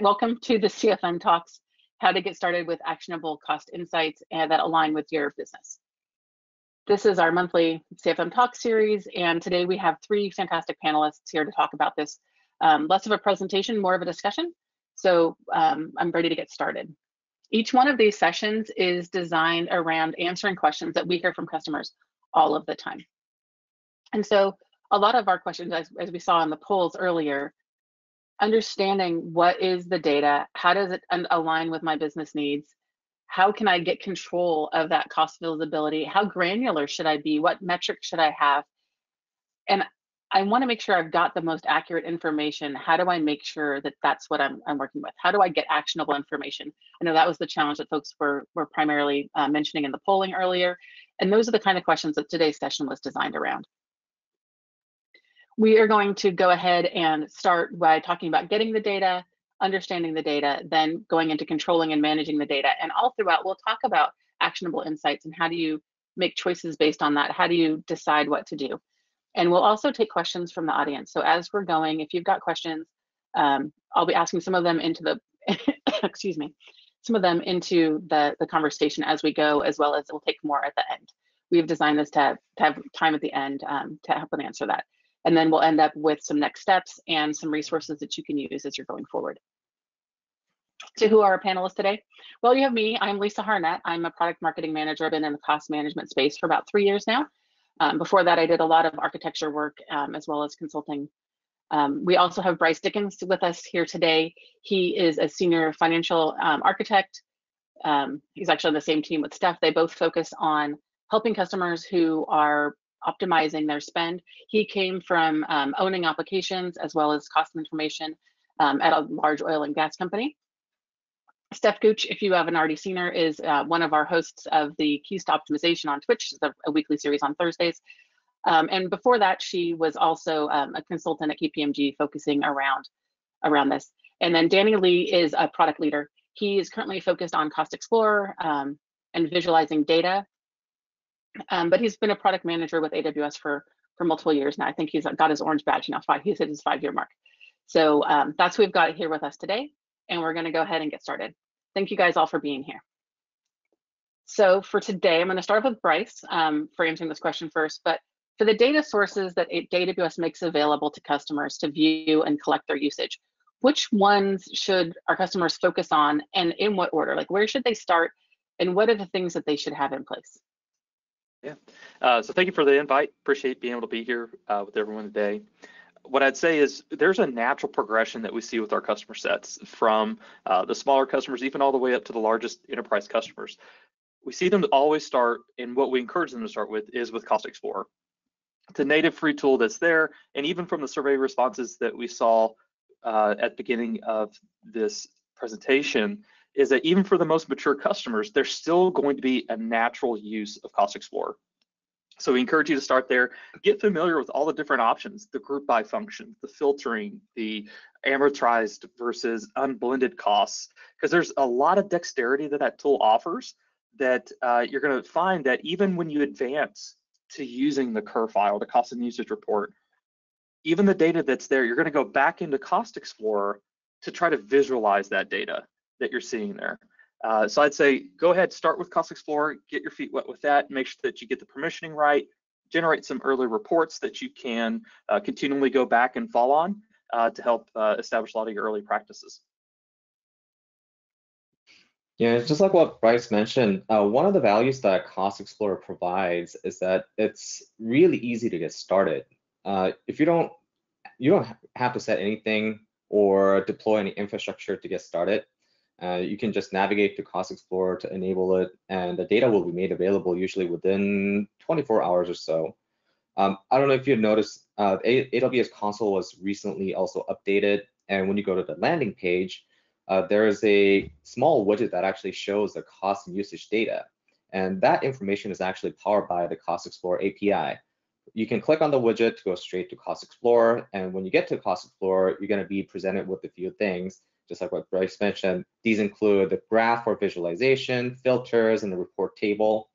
Welcome to the CFM Talks, how to get started with actionable cost insights and that align with your business. This is our monthly CFM Talk series, and today we have three fantastic panelists here to talk about this. Less of a presentation, more of a discussion. So I'm ready to get started. Each one of these sessions is designed around answering questions that we hear from customers all of the time. And so a lot of our questions, as we saw in the polls earlier, understanding what is the data, how does it align with my business needs, how can I get control of that cost visibility, how granular should I be, what metrics should I have, and I want to make sure I've got the most accurate information. How do I make sure that that's what I'm working with? How do I get actionable information? I know that was the challenge that folks were primarily mentioning in the polling earlier, and those are the kind of questions that today's session was designed around. We are going to go ahead and start by talking about getting the data, understanding the data, then going into controlling and managing the data. And all throughout, we'll talk about actionable insights and how do you make choices based on that? How do you decide what to do? And we'll also take questions from the audience. So as we're going, if you've got questions, I'll be asking some of them into the, excuse me, some of them into the conversation as we go, as well as we'll take more at the end. We've designed this to have time at the end to help them answer that. And then we'll end up with some next steps and some resources that you can use as you're going forward. So who are our panelists today? Well, you have me. I'm Lisa Harnett. I'm a product marketing manager. I've been in the cost management space for about 3 years now. Before that, I did a lot of architecture work as well as consulting. We also have Bryce Dickens with us here today. He is a senior financial architect. He's actually on the same team with Steph. They both focus on helping customers who are optimizing their spend. He came from owning applications as well as cost information at a large oil and gas company. Steph Gooch, if you haven't already seen her, is one of our hosts of the Keys to Optimization on Twitch, a weekly series on Thursdays. And before that, she was also a consultant at KPMG focusing around this. And then Danny Lee is a product leader. He is currently focused on Cost Explorer and visualizing data. But he's been a product manager with AWS for multiple years now. I think he's got his orange badge now. He's hit his 5-year mark. So that's who we've got here with us today. And we're going to go ahead and get started. Thank you guys all for being here. So for today, I'm going to start with Bryce for answering this question first. But for the data sources that AWS makes available to customers to view and collect their usage, which ones should our customers focus on and in what order? Like, where should they start and what are the things that they should have in place? Yeah, so thank you for the invite. Appreciate being able to be here with everyone today. What I'd say is there's a natural progression that we see with our customer sets from the smaller customers, even all the way up to the largest enterprise customers. We see them always start, and what we encourage them to start with is with Cost Explorer. It's a native free tool that's there, and even from the survey responses that we saw at the beginning of this presentation, is that even for the most mature customers, there's still going to be a natural use of Cost Explorer. So we encourage you to start there, get familiar with all the different options, the group by function, the filtering, the amortized versus unblended costs, because there's a lot of dexterity that tool offers that you're going to find that even when you advance to using the CUR file, the cost and usage report, even the data that's there, you're going to go back into Cost Explorer to try to visualize that data that you're seeing there. So I'd say go ahead, start with Cost Explorer, get your feet wet with that, make sure that you get the permissioning right, generate some early reports that you can continually go back and fall on to help establish a lot of your early practices. Yeah, just like what Bryce mentioned, one of the values that Cost Explorer provides is that it's really easy to get started. If you don't have to set anything or deploy any infrastructure to get started. You can just navigate to Cost Explorer to enable it, and the data will be made available usually within 24 hours or so. I don't know if you've noticed, AWS console was recently also updated, and when you go to the landing page, there is a small widget that actually shows the cost and usage data, and that information is actually powered by the Cost Explorer API. You can click on the widget to go straight to Cost Explorer, and when you get to Cost Explorer, you're going to be presented with a few things. Just like what Bryce mentioned, these include the graph for visualization, filters, and the report table.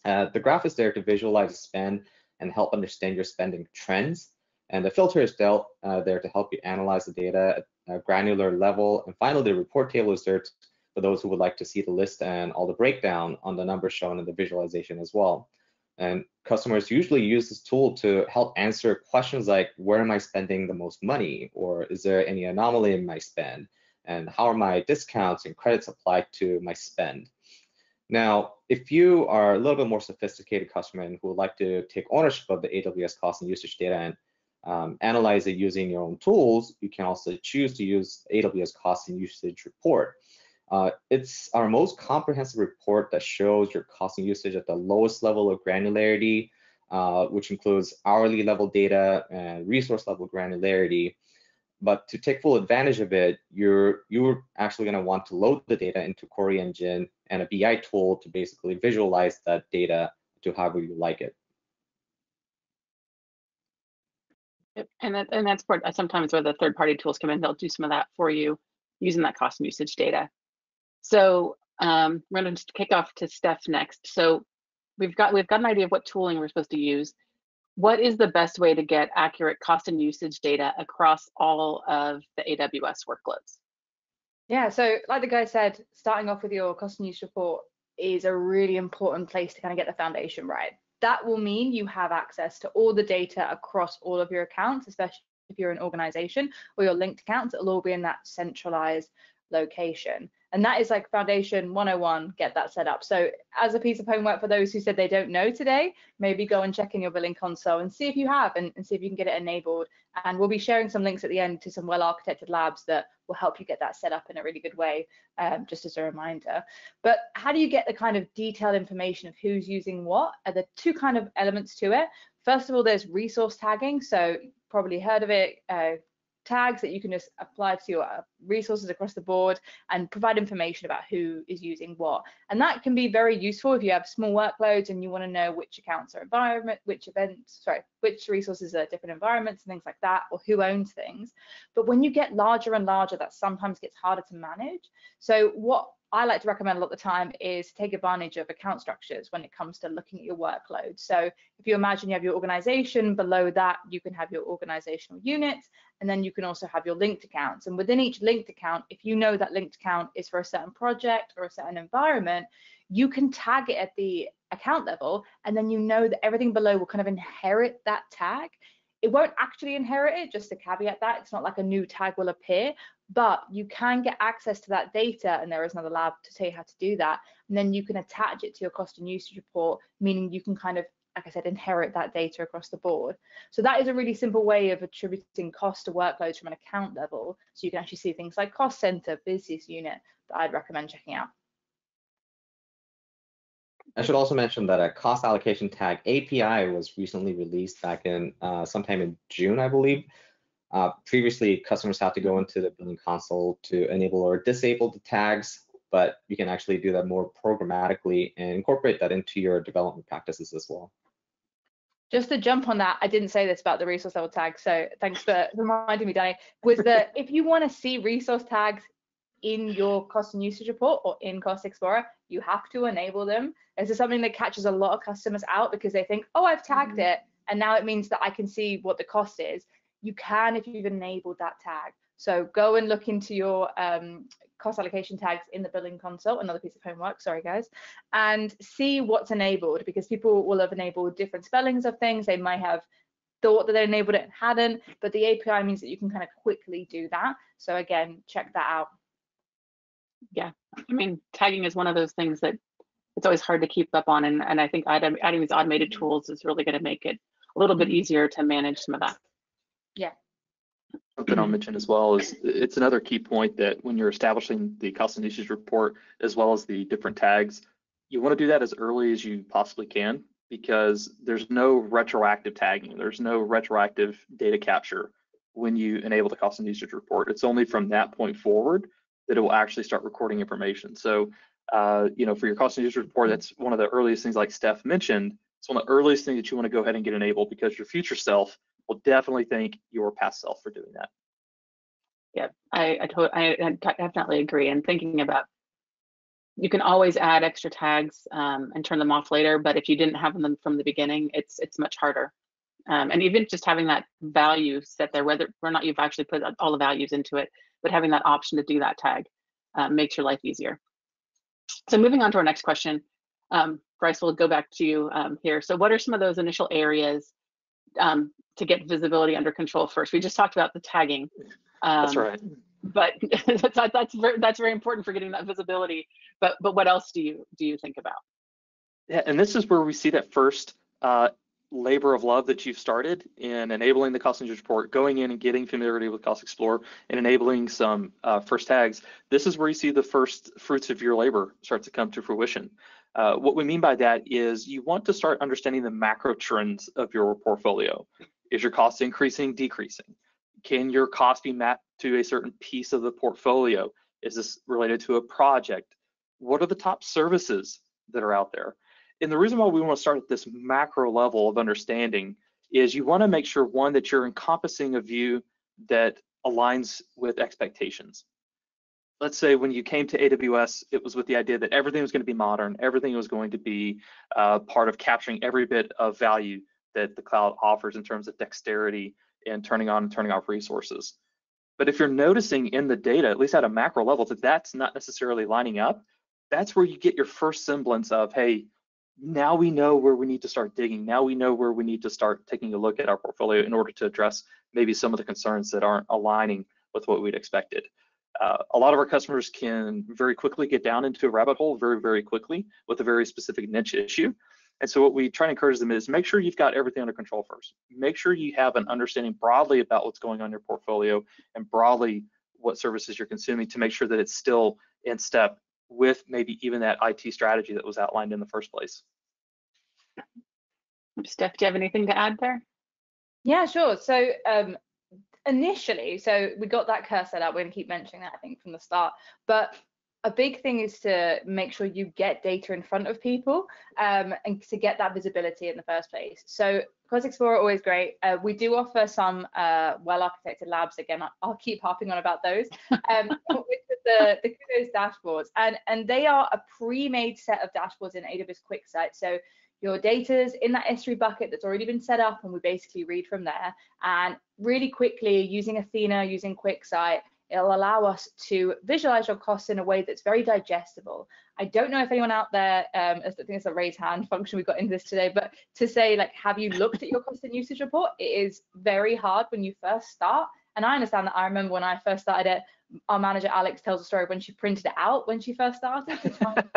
The graph is there to visualize spend and help understand your spending trends. And the filter is there to help you analyze the data granular level. And finally, the report table is there for those who would like to see the list and all the breakdown on the numbers shown in the visualization as well. And customers usually use this tool to help answer questions like, where am I spending the most money? Or is there any anomaly in my spend? And how are my discounts and credits applied to my spend? Now, if you are a little bit more sophisticated customer and who would like to take ownership of the AWS cost and usage data and analyze it using your own tools, you can also choose to use AWS cost and usage report. It's our most comprehensive report that shows your cost and usage at the lowest level of granularity, which includes hourly level data and resource level granularity. But to take full advantage of it, you're actually going to want to load the data into Query Engine and a BI tool to basically visualize that data to however you like it. Yep. And that's sometimes where the third-party tools come in. They'll do some of that for you using that cost and usage data. So we're going to kick off to Steph next. So we've got an idea of what tooling we're supposed to use. What is the best way to get accurate cost and usage data across all of the AWS workloads? Yeah, so like the guy said, starting off with your cost and use report is a really important place to kind of get the foundation right. That will mean you have access to all the data across all of your accounts, especially if you're an organization or your linked accounts. It'll all be in that centralized location. And that is like foundation 101, get that set up. So as a piece of homework for those who said they don't know today, maybe go and check in your billing console and see if you have and see if you can get it enabled. And we'll be sharing some links at the end to some well-architected labs that will help you get that set up in a really good way, just as a reminder. But how do you get the kind of detailed information of who's using what? Are there two kind of elements to it. First of all, there's resource tagging. So probably heard of it, tags that you can just apply to your resources across the board and provide information about who is using what. And that can be very useful if you have small workloads and you want to know which accounts are which resources are different environments and things like that, or who owns things. But when you get larger and larger, that sometimes gets harder to manage. So what I like to recommend a lot of the time is take advantage of account structures when it comes to looking at your workload. So if you imagine you have your organization, below that you can have your organizational units, and then you can also have your linked accounts. And within each linked account, if you know that linked account is for a certain project or a certain environment, you can tag it at the account level, and then you know that everything below will kind of inherit that tag. It won't actually inherit it, just to caveat that. It's not like a new tag will appear, but you can get access to that data, and there is another lab to tell you how to do that. And then you can attach it to your cost and usage report, meaning you can kind of, like I said, inherit that data across the board. So that is a really simple way of attributing cost to workloads from an account level. So you can actually see things like cost center, business unit, that I'd recommend checking out. I should also mention that a cost allocation tag API was recently released back in sometime in June, I believe. Previously, customers had to go into the billing console to enable or disable the tags, but you can actually do that more programmatically and incorporate that into your development practices as well. Just to jump on that, I didn't say this about the resource level tags, so thanks for reminding me, Danny. Was that if you want to see resource tags in your cost and usage report or in Cost Explorer, you have to enable them. This is something that catches a lot of customers out because they think, oh, I've tagged it, and now it means that I can see what the cost is. You can if you've enabled that tag. So go and look into your cost allocation tags in the billing console, another piece of homework, sorry guys, and see what's enabled, because people will have enabled different spellings of things. They might have thought that they enabled it and hadn't, but the API means that you can kind of quickly do that. So again, check that out. Yeah, I mean, tagging is one of those things that it's always hard to keep up on, and I think adding these automated tools is really going to make it a little bit easier to manage some of that. Yeah. Something I'll mention as well is it's another key point that when you're establishing the cost and usage report as well as the different tags, you want to do that as early as you possibly can, because there's no retroactive tagging, there's no retroactive data capture when you enable the cost and usage report. It's only from that point forward that it will actually start recording information. So, you know, for your cost and usage report, that's one of the earliest things, like Steph mentioned. It's one of the earliest things that you want to go ahead and get enabled, because your future self will definitely thank your past self for doing that. Yeah, I definitely agree. And thinking about, you can always add extra tags and turn them off later, but if you didn't have them from the beginning, it's much harder. And even just having that value set there, whether or not you've actually put all the values into it, but having that option to do that tag makes your life easier. So moving on to our next question, Bryce, we'll go back to you here. So what are some of those initial areas to get visibility under control first? We just talked about the tagging. That's right. But that's very important for getting that visibility. But what else do you think about? Yeah, and this is where we see that first labor of love that you've started in enabling the cost usage report, going in and getting familiarity with Cost Explorer and enabling some first tags. This is where you see the first fruits of your labor start to come to fruition. What we mean by that is you want to start understanding the macro trends of your portfolio. Is your cost increasing, decreasing? Can your cost be mapped to a certain piece of the portfolio? Is this related to a project? What are the top services that are out there? And the reason why we want to start at this macro level of understanding is you want to make sure, one, that you're encompassing a view that aligns with expectations. Let's say when you came to AWS, it was with the idea that everything was going to be modern, everything was going to be part of capturing every bit of value that the cloud offers in terms of dexterity and turning on and turning off resources. But if you're noticing in the data, at least at a macro level, that that's not necessarily lining up, that's where you get your first semblance of, hey, now we know where we need to start digging. Now we know where we need to start taking a look at our portfolio in order to address maybe some of the concerns that aren't aligning with what we'd expected. A lot of our customers can very quickly get down into a rabbit hole very, very quickly with a very specific niche issue. And so what we try to encourage them is make sure you've got everything under control first. Make sure you have an understanding broadly about what's going on in your portfolio and broadly what services you're consuming to make sure that it's still in step with maybe even that IT strategy that was outlined in the first place. Steph, do you have anything to add there? Yeah, sure. So initially, so we got that cursor out. We're going to keep mentioning that, I think, from the start. But a big thing is to make sure you get data in front of people and to get that visibility in the first place. So Cost Explorer, always great. We do offer some well-architected labs. Again, I'll keep harping on about those, which is the Kudos dashboards. And they are a pre-made set of dashboards in AWS QuickSight. So your data's in that S3 bucket that's already been set up, and we basically read from there. And really quickly, using Athena, using QuickSight, it'll allow us to visualize your costs in a way that's very digestible. I don't know if anyone out there, I think it's a raise hand function we got into this today, but to say, like, have you looked at your cost and usage report? It is very hard when you first start. And I understand that. I remember when I first started it, our manager, Alex, tells a story when she printed it out when she first started to try and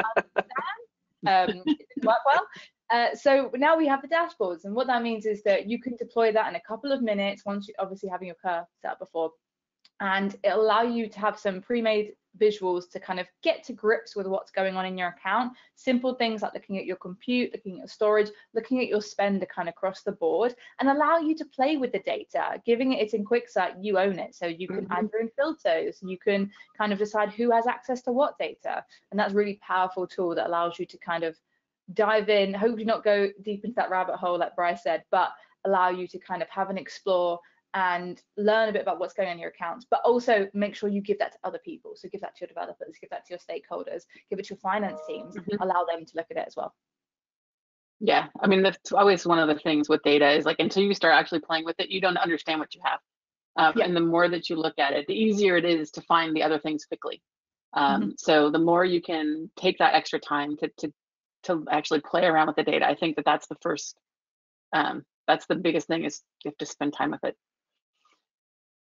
understand. It didn't work well. So now we have the dashboards. And what that means is that you can deploy that in a couple of minutes once you obviously having your curve set up before. And it'll allow you to have some pre-made visuals to kind of get to grips with what's going on in your account. Simple things like looking at your compute, looking at your storage, looking at your spend kind of across the board, and allow you to play with the data. Giving it in QuickSight, you own it. So you can add your own filters. You can kind of decide who has access to what data. And that's a really powerful tool that allows you to kind of dive in, hopefully not go deep into that rabbit hole like Bryce said, but allow you to kind of have an explore and learn a bit about what's going on in your accounts, but also make sure you give that to other people. So give that to your developers, give that to your stakeholders, give it to your finance teams, allow them to look at it as well. Yeah, I mean, that's always one of the things with data is, like, until you start actually playing with it, you don't understand what you have. And the more that you look at it, the easier it is to find the other things quickly. So the more you can take that extra time to actually play around with the data, I think that's the first, that's the biggest thing, is you have to spend time with it.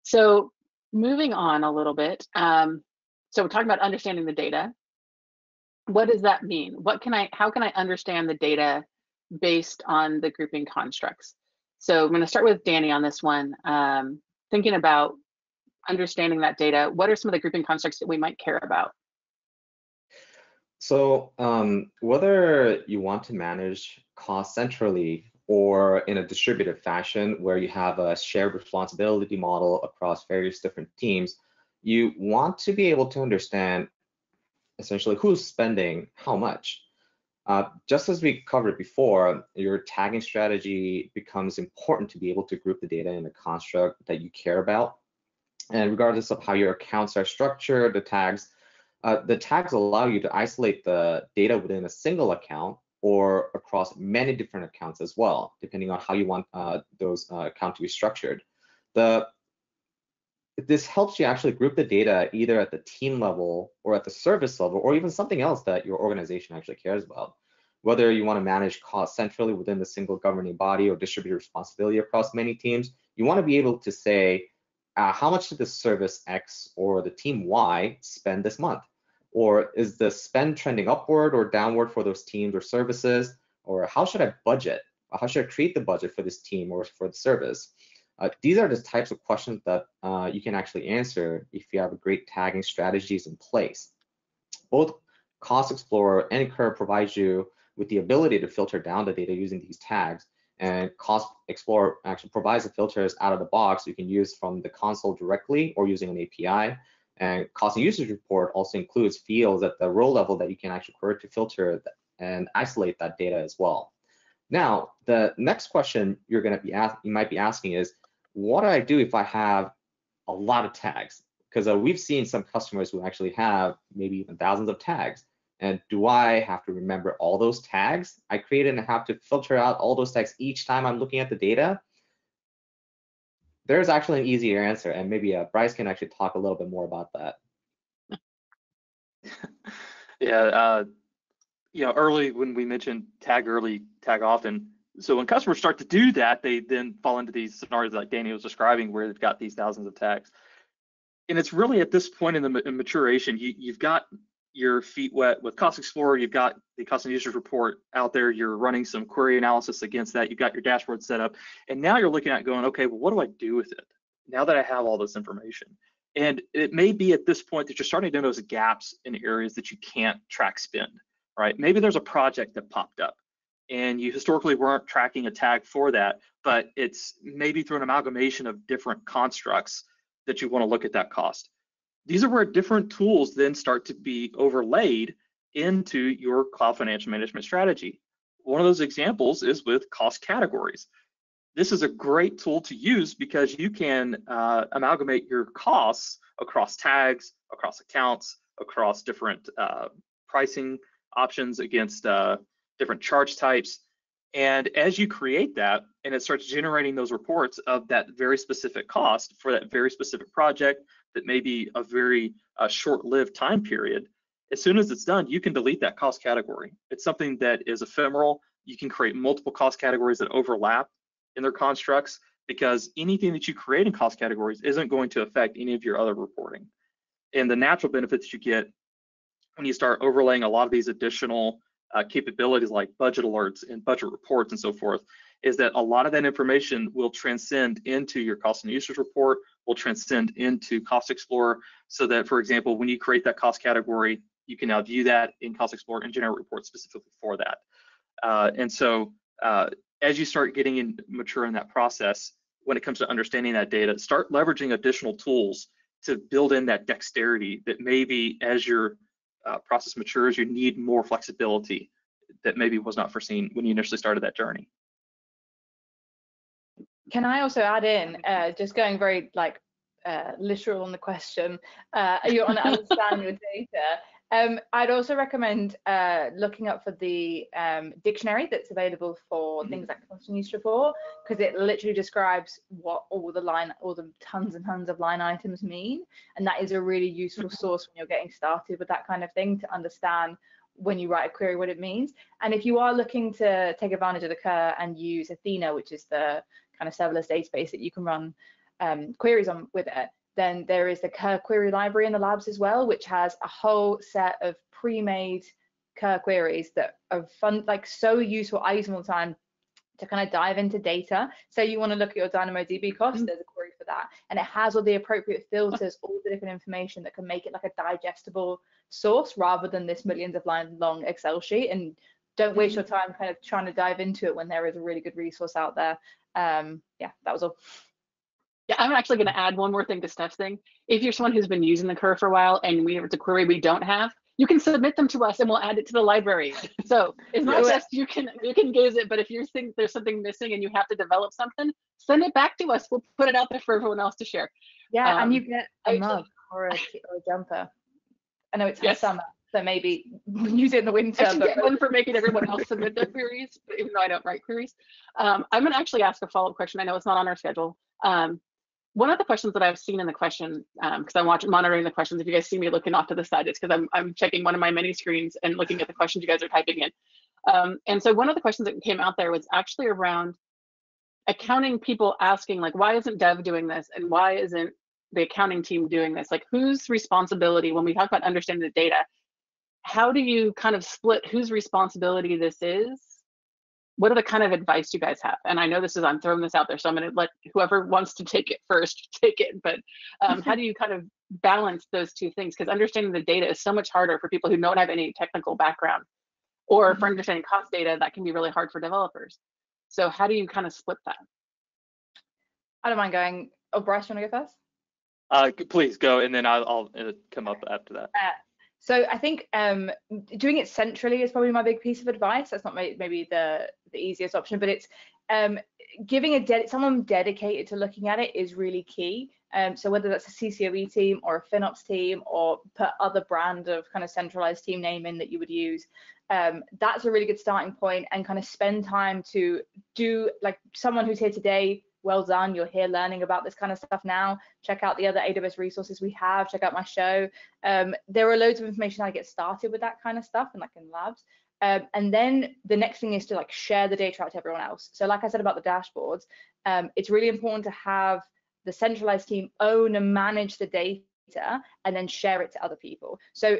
So moving on a little bit, so we're talking about understanding the data. What does that mean? How can I understand the data based on the grouping constructs? So I'm going to start with Danny on this one. Thinking about understanding that data, what are some of the grouping constructs that we might care about? So whether you want to manage costs centrally or in a distributed fashion where you have a shared responsibility model across various different teams, you want to be able to understand essentially who's spending how much. Just as we covered before, your tagging strategy becomes important to be able to group the data in a construct that you care about. And regardless of how your accounts are structured, the tags allow you to isolate the data within a single account or across many different accounts as well, depending on how you want those accounts to be structured. The this helps you actually group the data either at the team level or at the service level, or even something else that your organization actually cares about. Whether you want to manage costs centrally within the single governing body or distribute responsibility across many teams, you want to be able to say, how much did the service X or the team Y spend this month? Or is the spend trending upward or downward for those teams or services? Or how should I budget? How should I create the budget for this team or for the service? These are the types of questions that you can actually answer if you have great tagging strategies in place. Both Cost Explorer and Curve provides you with the ability to filter down the data using these tags. And Cost Explorer actually provides the filters out of the box you can use from the console directly or using an API. And Cost and Usage Report also includes fields at the row level that you can actually query to filter and isolate that data as well. Now, the next question you might be asking is, what do I do if I have a lot of tags? Because we've seen some customers who actually have maybe even thousands of tags. And do I have to remember all those tags I created and have to filter out all those tags each time I'm looking at the data? There's actually an easier answer, and maybe Bryce can actually talk a little bit more about that. Yeah, early when we mentioned tag early, tag often. So when customers start to do that, they then fall into these scenarios like Danny was describing, where they've got these thousands of tags. And it's really at this point in the maturation, you've got your feet wet with Cost Explorer, you've got the Custom Users Report out there, you're running some query analysis against that, you've got your dashboard set up, and now you're looking at going, okay, well, what do I do with it now that I have all this information? And it may be at this point that you're starting to notice gaps in areas that you can't track spend, right? Maybe there's a project that popped up and you historically weren't tracking a tag for that, but it's maybe through an amalgamation of different constructs that you want to look at that cost. These are where different tools then start to be overlaid into your cloud financial management strategy. One of those examples is with cost categories. This is a great tool to use because you can amalgamate your costs across tags, across accounts, across different pricing options, against different charge types. And as you create that, and it starts generating those reports of that very specific cost for that very specific project that may be a very short-lived time period, as soon as it's done, you can delete that cost category. It's something that is ephemeral. You can create multiple cost categories that overlap in their constructs, because anything that you create in cost categories isn't going to affect any of your other reporting. And the natural benefits you get when you start overlaying a lot of these additional capabilities like budget alerts and budget reports and so forth, is that a lot of that information will transcend into your cost and usage report, will transcend into Cost Explorer, so that, for example, when you create that cost category, you can now view that in Cost Explorer and generate reports specifically for that. And so as you start getting mature in that process, when it comes to understanding that data, start leveraging additional tools to build in that dexterity that maybe as your process matures, you need more flexibility that maybe was not foreseen when you initially started that journey. Can I also add in, just going very literal on the question, you want to understand your data. I'd also recommend looking up for the dictionary that's available for things like Custom Use Report, because it literally describes what all the tons and tons of line items mean, and that is a really useful source when you're getting started with that kind of thing, to understand when you write a query what it means. And if you are looking to take advantage of the Kerr and use Athena, which is the kind of serverless database that you can run queries on with it, then there is the Kerr query library in the labs as well, which has a whole set of pre-made Kerr queries that are fun, so useful. I use them all the time to kind of dive into data. So you want to look at your DynamoDB cost, there's a query for that. And it has all the appropriate filters, all the different information that can make it like a digestible source rather than this millions of line long Excel sheet. And don't waste your time kind of trying to dive into it when there is a really good resource out there. Yeah, that was all. Yeah, I'm actually going to add one more thing to Steph's thing. If you're someone who's been using the Kerr for a while and we have a query we don't have, you can submit them to us and we'll add it to the library. So it's not just you can use it, but if you think there's something missing and you have to develop something, send it back to us. We'll put it out there for everyone else to share. Yeah, and you get a mug or a jumper. I know it's summer, so maybe use it in the winter. I should get one for making everyone else submit their queries, even though I don't write queries. I'm going to actually ask a follow-up question. I know it's not on our schedule. one of the questions that I've seen in the question, because I'm monitoring the questions. If you guys see me looking off to the side, it's because I'm checking one of my many screens and looking at the questions you guys are typing in. And so one of the questions that came out there was actually around accounting people asking, like, why isn't dev doing this, and why isn't the accounting team doing this? Like, whose responsibility, when we talk about understanding the data, how do you kind of split whose responsibility this is? What are the kind of advice you guys have? And I know I'm throwing this out there, so I'm going to let whoever wants to take it first take it. But how do you kind of balance those two things? Because understanding the data is so much harder for people who don't have any technical background, or for understanding cost data, that can be really hard for developers. So how do you kind of split that? I don't mind going. Oh, Bryce, you want to go first? Please go, and then I'll come up after that. So I think doing it centrally is probably my big piece of advice. That's not maybe the easiest option, but it's giving someone dedicated to looking at it is really key. So whether that's a CCOE team or a FinOps team, or put other brand of kind of centralized team name in that you would use, that's a really good starting point, and kind of spend time to do, like, someone who's here today, well done, you're here learning about this kind of stuff now. Check out the other AWS resources we have, check out my show. There are loads of information how to get started with that kind of stuff, and like in labs. And then the next thing is to like share the data out to everyone else. So like I said about the dashboards, it's really important to have the centralized team own and manage the data, and then share it to other people. So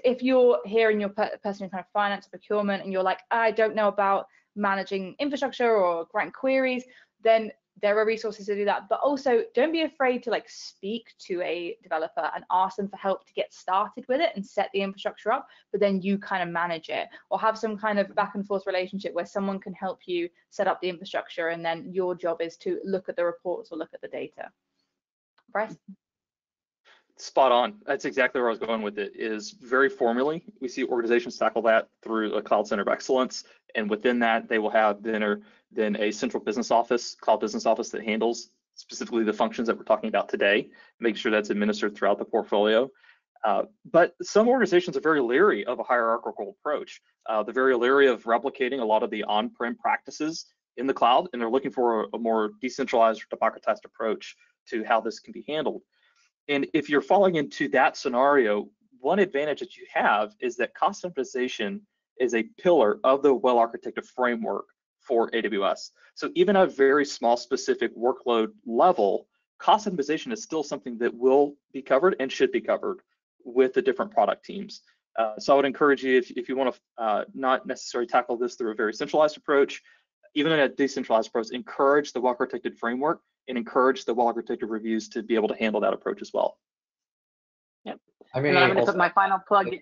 if you're here and you're person in kind of finance or procurement, and you're like, I don't know about managing infrastructure or writing queries, then there are resources to do that. But also, don't be afraid to like speak to a developer and ask them for help to get started with it and set the infrastructure up, but then you kind of manage it, or have some kind of back and forth relationship where someone can help you set up the infrastructure, and then your job is to look at the reports or look at the data. Bryce? Spot on. That's exactly where I was going with it. Is very formally, we see organizations tackle that through a cloud center of excellence, and within that, they will have then a central business office, cloud business office, that handles specifically the functions that we're talking about today. Make sure that's administered throughout the portfolio. But some organizations are very leery of a hierarchical approach. They're very leery of replicating a lot of the on-prem practices in the cloud, and they're looking for a more decentralized or democratized approach to how this can be handled. And if you're falling into that scenario, one advantage that you have is that cost optimization is a pillar of the well-architected framework for AWS. So even at a very small specific workload level, cost optimization is still something that will be covered and should be covered with the different product teams. So I would encourage you, if you want to not necessarily tackle this through a very centralized approach, even in a decentralized approach, encourage the well-architected framework and encourage the well-architected reviews to be able to handle that approach as well. Yep. I mean, and I'm going to put my final plug in.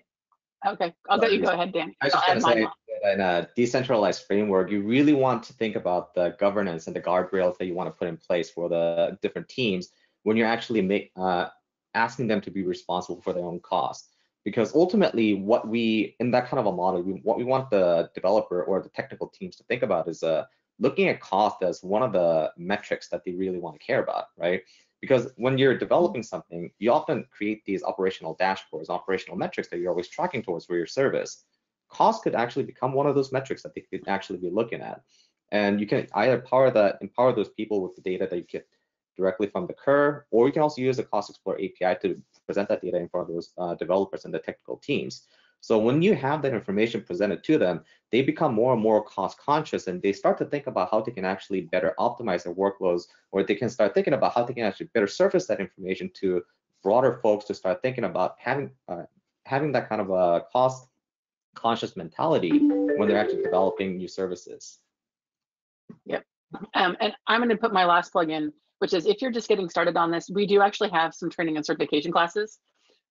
Okay, I'll let you go ahead, Dan. I was just going to say that in a decentralized framework, you really want to think about the governance and the guardrails that you want to put in place for the different teams when you're actually asking them to be responsible for their own costs. Because ultimately, in that kind of a model, what we want the developer or the technical teams to think about is looking at cost as one of the metrics that they really want to care about, right? Because when you're developing something, you often create these operational dashboards, operational metrics that you're always tracking towards for your service. Cost could actually become one of those metrics that they could actually be looking at. And you can either empower those people with the data that you get directly from the Cur, or you can also use the Cost Explorer API to present that data in front of those developers and the technical teams. So when you have that information presented to them, they become more and more cost conscious, and they start to think about how they can actually better optimize their workloads, or they can start thinking about how they can actually better surface that information to broader folks to start thinking about having that kind of a cost conscious mentality when they're actually developing new services. Yep. And I'm going to put my last plug in, which is if you're just getting started on this, we do actually have some training and certification classes.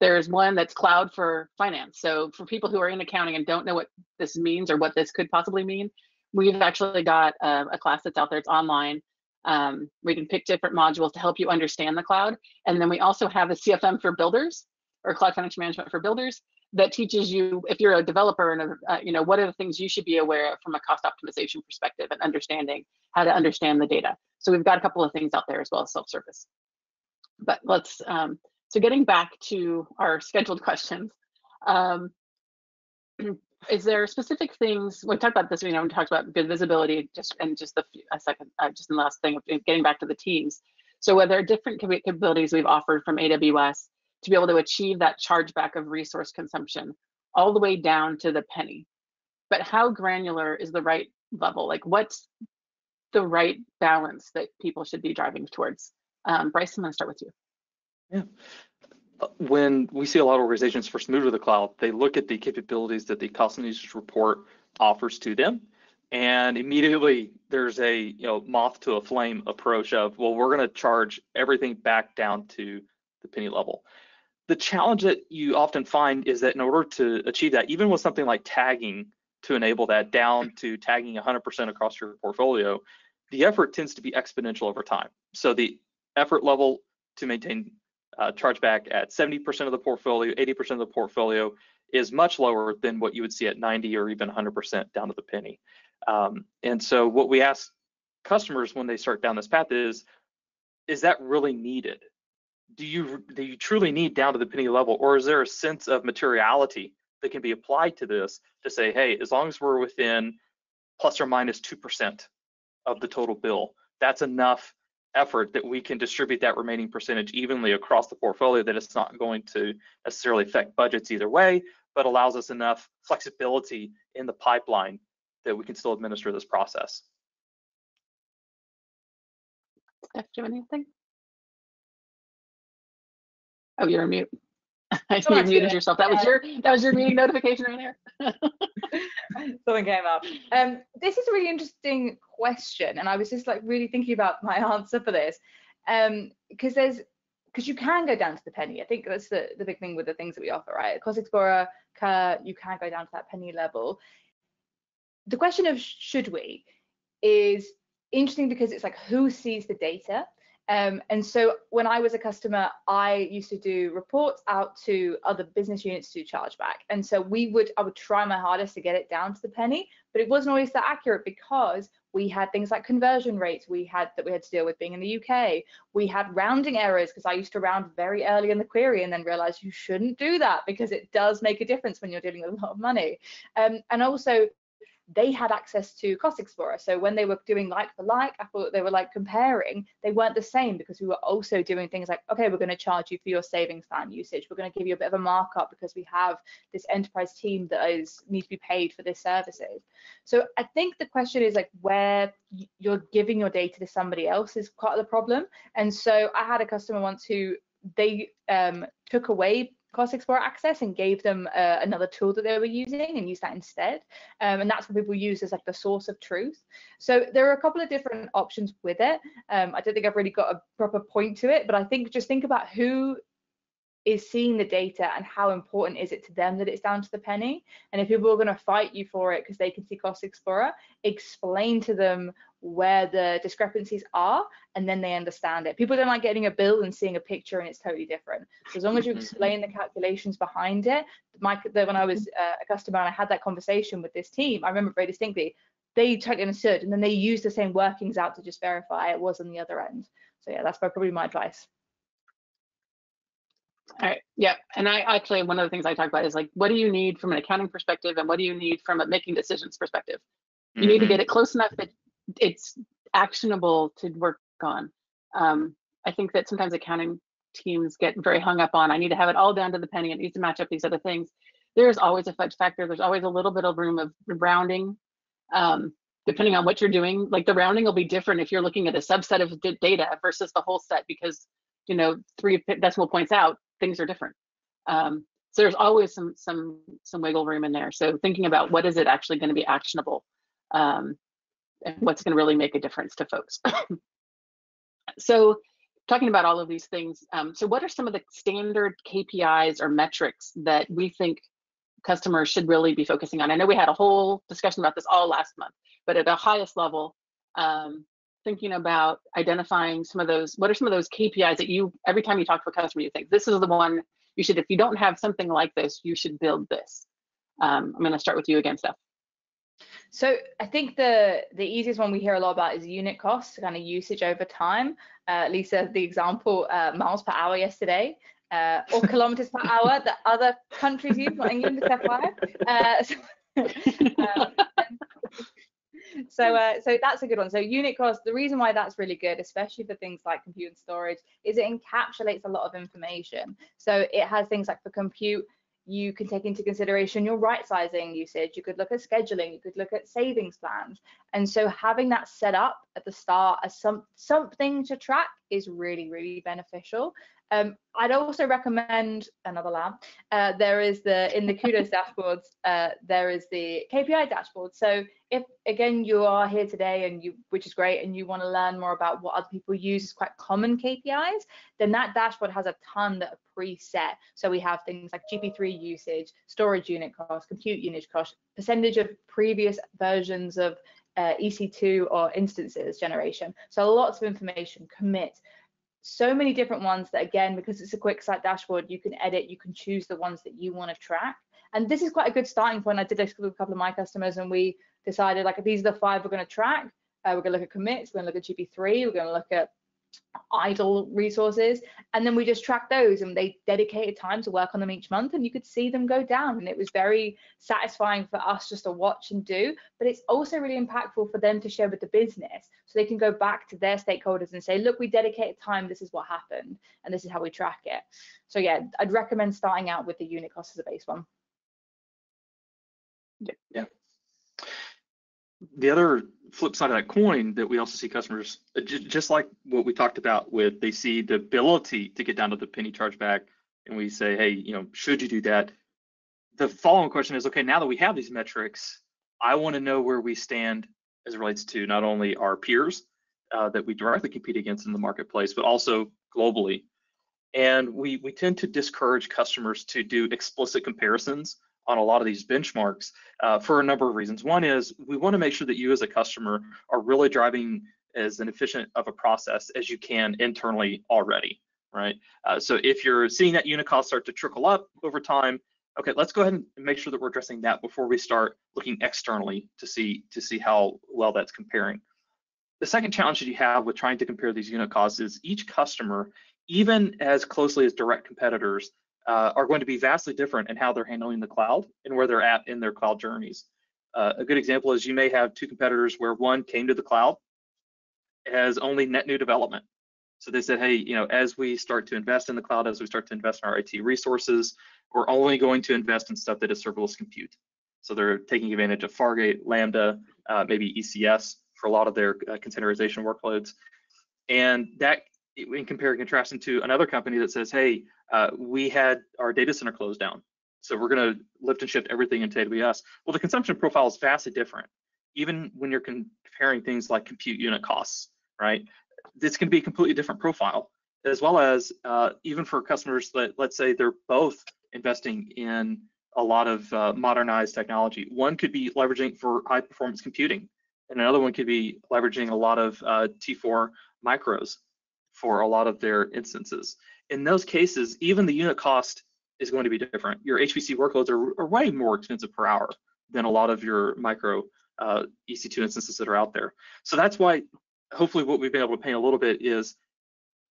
There's one that's cloud for finance. So for people who are in accounting and don't know what this means or what this could possibly mean, we've actually got a class that's out there. It's online. We can pick different modules to help you understand the cloud. And then we also have a CFM for builders, or cloud financial management for builders, that teaches you, if you're a developer, and what are the things you should be aware of from a cost optimization perspective and understanding how to understand the data. So we've got a couple of things out there as well as self-service. But let's, so getting back to our scheduled questions, is there specific things, we talked about this, we talked about good visibility just in the last thing of getting back to the teams. So whether there are different capabilities we've offered from AWS to be able to achieve that chargeback of resource consumption all the way down to the penny. But how granular is the right level? Like what's the right balance that people should be driving towards? Bryce, I'm gonna start with you. Yeah. When we see a lot of organizations first move to the cloud, they look at the capabilities that the cost and usage report offers to them, and immediately there's a moth to a flame approach of, well, we're going to charge everything back down to the penny level. The challenge that you often find is that in order to achieve that, even with something like tagging to enable that down to tagging 100% across your portfolio, the effort tends to be exponential over time. So the effort level to maintain chargeback at 70% of the portfolio, 80% of the portfolio is much lower than what you would see at 90 or even 100% down to the penny. And so what we ask customers when they start down this path is that really needed? Do you truly need down to the penny level, or is there a sense of materiality that can be applied to this to say, hey, as long as we're within plus or minus 2% of the total bill, that's enough effort that we can distribute that remaining percentage evenly across the portfolio, that it's not going to necessarily affect budgets either way, but allows us enough flexibility in the pipeline that we can still administer this process. Steph, do you have anything? Oh, you're on mute. You muted yourself. That was your meeting notification right there. Something came up. This is a really interesting question, and I was just like really thinking about my answer for this, because you can go down to the penny. I think that's the big thing with the things that we offer, right? Cost Explorer, you can go down to that penny level. The question of should we is interesting because it's like, who sees the data? And so when I was a customer, I used to do reports out to other business units to chargeback. And so I would try my hardest to get it down to the penny, but it wasn't always that accurate because we had things like conversion rates we had to deal with being in the UK. We had rounding errors because I used to round very early in the query and then realized you shouldn't do that because it does make a difference when you're dealing with a lot of money. And also, they had access to Cost Explorer. So when they were doing like for like, I thought they were like comparing, they weren't the same because we were also doing things like, okay, we're going to charge you for your savings plan usage. We're going to give you a bit of a markup because we have this enterprise team that needs to be paid for this services. So I think the question is like where you're giving your data to somebody else is part of the problem. And so I had a customer once who they took away Cost Explorer access and gave them another tool that they were using and used that instead. And that's what people use as like the source of truth. So there are a couple of different options with it. I don't think I've really got a proper point to it, but I think just think about who is seeing the data and how important is it to them that it's down to the penny. And if people are going to fight you for it because they can see Cost Explorer, explain to them where the discrepancies are, and then they understand it. People don't like getting a bill and seeing a picture and it's totally different. So as long as you explain the calculations behind it, when I was a customer and I had that conversation with this team, I remember very distinctly, they totally understood, and then they used the same workings out to just verify it was on the other end. So yeah, that's probably my advice. All right. Yeah. And I actually, one of the things I talk about is like, what do you need from an accounting perspective and what do you need from a making decisions perspective? You need to get it close enough that it's actionable to work on. I think that sometimes accounting teams get very hung up on, I need to have it all down to the penny. It needs to match up these other things. There's always a fudge factor. There's always a little bit of room of rounding. Depending on what you're doing, like the rounding will be different if you're looking at a subset of data versus the whole set, because 3 decimal points out, things are different. So there's always some wiggle room in there. So thinking about what is it actually going to be actionable, and what's going to really make a difference to folks. So talking about all of these things, so what are some of the standard KPIs or metrics that we think customers should really be focusing on? I know we had a whole discussion about this all last month, but at the highest level, thinking about identifying some of those, what are some of those KPIs that every time you talk to a customer, you think this is the one you should, if you don't have something like this, you should build this. I'm going to start with you again, Steph. So I think the easiest one we hear a lot about is unit cost, kind of usage over time. Lisa, the example, miles per hour yesterday, or kilometers per hour that other countries use, not England, FYI. So that's a good one. So unit cost, the reason why that's really good, especially for things like compute and storage, is it encapsulates a lot of information. So it has things like for compute, you can take into consideration your right sizing usage. You could look at scheduling, you could look at savings plans. And so having that set up at the start as something to track is really, really beneficial. I'd also recommend another lab. There is in the Kudos dashboards, there is the KPI dashboard. So if again you are here today and which is great, and you want to learn more about what other people use as quite common KPIs, then that dashboard has a ton that are preset. So we have things like GP3 usage, storage unit cost, compute unit cost, percentage of previous versions of EC2 or instances generation. So lots of information, commit. So many different ones that, again, because it's a quick site dashboard, you can edit, you can choose the ones that you want to track. And this is quite a good starting point. I did this with a couple of my customers, and we decided, like, these are the 5 we're going to track. We're going to look at commits, we're going to look at GP3, we're going to look at idle resources, and then we just track those, and they dedicated time to work on them each month, and you could see them go down, and it was very satisfying for us just to watch and do. But it's also really impactful for them to share with the business, so they can go back to their stakeholders and say, look, we dedicated time, this is what happened, and this is how we track it. So yeah, I'd recommend starting out with the unit cost as a base one. Yeah. The other flip side of that coin that we also see customers, just like what we talked about with, they see the ability to get down to the penny chargeback, and we say, hey, you know, should you do that? The following question is, okay, now that we have these metrics, I want to know where we stand as it relates to not only our peers that we directly compete against in the marketplace, but also globally. And we tend to discourage customers to do explicit comparisons on a lot of these benchmarks for a number of reasons. One is we want to make sure that you as a customer are really driving as an efficient of a process as you can internally already, right? So if you're seeing that unit cost start to trickle up over time, okay, let's go ahead and make sure that we're addressing that before we start looking externally to see how well that's comparing. The second challenge that you have with trying to compare these unit costs is each customer, even as closely as direct competitors, are going to be vastly different in how they're handling the cloud and where they're at in their cloud journeys. A good example is you may have 2 competitors where one came to the cloud as only net new development. So they said, hey, you know, as we start to invest in the cloud, as we start to invest in our IT resources, we're only going to invest in stuff that is serverless compute. So they're taking advantage of Fargate, Lambda, maybe ECS for a lot of their containerization workloads. And that, in comparing and contrasting to another company that says, hey, we had our data center closed down, so we're going to lift and shift everything into AWS. Well, the consumption profile is vastly different, even when you're comparing things like compute unit costs, right? This can be a completely different profile, as well as even for customers that, let's say, they're both investing in a lot of modernized technology. One could be leveraging for high performance computing, and another one could be leveraging a lot of T4 micros for a lot of their instances. In those cases, even the unit cost is going to be different. Your HPC workloads are way more expensive per hour than a lot of your micro EC2 instances that are out there. So that's why, hopefully, what we've been able to paint a little bit is,